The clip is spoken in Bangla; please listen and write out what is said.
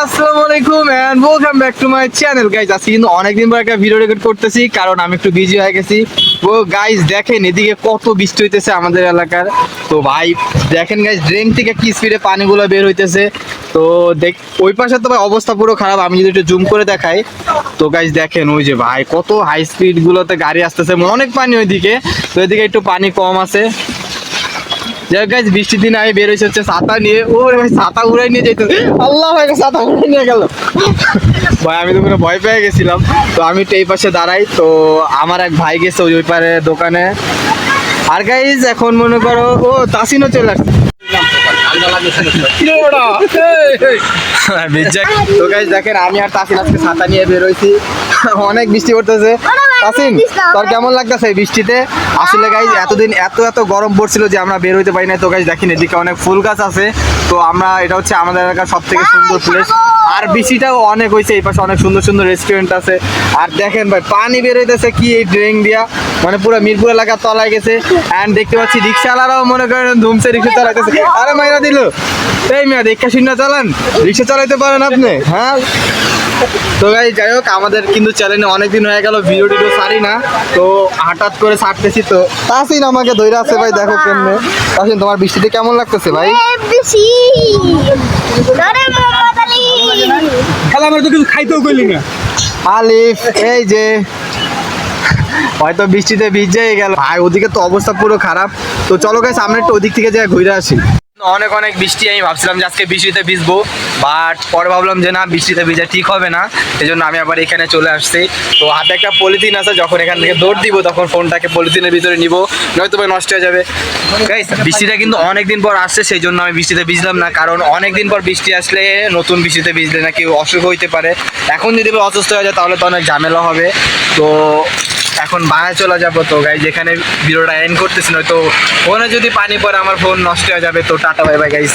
আসসালামু আলাইকুম and welcome back to my channel guys. আজকে কিন্তু অনেকদিন পর একটা ভিডিও রেকর্ড করতেছি কারণ আমি একটু বিজি হয়ে গেছি। ও গাইস দেখেন এদিকে কত বৃষ্টি হইতেছে আমাদের এলাকার। তো ভাই দেখেন গাইস ড্রেন থেকে কি স্পিডে পানিগুলো বের হইতেছে। তো দেখ ওই পাশে তো ভাই অবস্থা পুরো খারাপ, আমি যদি একটু জুম করে দেখাই তো গাইস দেখেন ওই যে ভাই কত হাই স্পিড গুলোতে গাড়ি আসতেছে, অনেক পানি ওইদিকে। তো এদিকে একটু পানি কম আছে। যাই গাইস বৃষ্টির দিন আমি বের হয়েছে হচ্ছে ছাতা নিয়ে। ও ভাই ছাতা উড়াই নিয়ে যেত, আল্লাহ ভাই ছাতা উড়াই নিয়ে গেল ভাই। আমি তো পুরো ভয় পেয়ে গেছিলাম। তো আমি একটু এই পাশে দাঁড়াই, তো আমার এক ভাই গেছে ওই পারে দোকানে। আর গাইস এখন মনে করো ও তাসিনও চলে আসছে। তো গাইস দেখেন আমি আর তাসিন আজকে ছাতা নিয়ে বের হয়েছি। অনেক বৃষ্টি পড়তেছে। তাসিন তোর কেমন লাগতেছে এই বৃষ্টিতে? আসলে গাইস এতদিন এত গরম পড়ছিল যে আমরা বের হইতে পারি না। তো গাইস দেখেন এদিকে অনেক ফুল গাছ আছে। তো আমরা এটা হচ্ছে আমাদের এলাকার সব থেকে সুন্দর প্লেস। আর বৃষ্টিটাও অনেক হয়েছে, এই পাশে অনেক সুন্দর সুন্দর রেস্টুরেন্ট আছে। আর দেখেন ভাই পানি বের হইতেছে কি এই ড্রেন দিয়া, মানে পুরো মিরপুর এলাকার তলায় গেছে। এন্ড দেখতে পাচ্ছি রিক্সাওয়ালারাও মনে করেন ধুমছে রিক্সা চালাইতেছে। আরে মাইরা দিল এই মেয়া দেখা শূন্য চালান, রিক্সা চালাইতে পারেন আপনি? হ্যাঁ। তো গাই যাই হোক আমাদের কিন্তু চ্যানেলে অনেকদিন হয়ে গেল ভিডিও টিডিও ছাড়ি না, তো হঠাৎ করে ছাড়তেছি। তো তাসিন আমাকে ধৈর্য আছে ভাই, দেখো কেমনে। তাসিন তোমার বৃষ্টিতে কেমন লাগতেছে ভাই? খেলা আমার তো কিছু খাইতেও গেলি না। আলিফ এই যে হয়তো বৃষ্টিতে ভিজে গেল ভাই, ওদিকে তো অবস্থা পুরো খারাপ। তো চলো গাইস আমরা একটু ওদিক থেকে যাই ঘুরে আসি। অনেক বৃষ্টি, আমি ভাবছিলাম যে আজকে বৃষ্টিতে ভিজবো, বাট পরে ভাবলাম যে না বৃষ্টিতে ভিজা ঠিক হবে না, এই জন্য আমি আবার এখানে চলে আসছি। তো হাতে একটা পলিথিন আছে, যখন এখান থেকে দৌড় দিব তখন ফোনটাকে পলিথিনের ভিতরে নিব, নয়তো ভাই নষ্ট হয়ে যাবে। গাইস বৃষ্টিটা কিন্তু অনেকদিন পর আসছে, সেই জন্য আমি বৃষ্টিতে ভিজলাম না, কারণ অনেকদিন পর বৃষ্টি আসলে নতুন বৃষ্টিতে ভিজলে নাকি অসুখ হইতে পারে। এখন যদি অসুস্থ হয়ে যায় তাহলে তো অনেক ঝামেলা হবে। তো এখন বাসায় চলে যাবো। তো গাইস যেখানে ভিডিওটা এন্ড করতেছি, নয়তো ফোনে যদি পানি পড়ে আমার ফোন নষ্ট হয়ে যাবে। তো টাটা বাই বাই গাইস।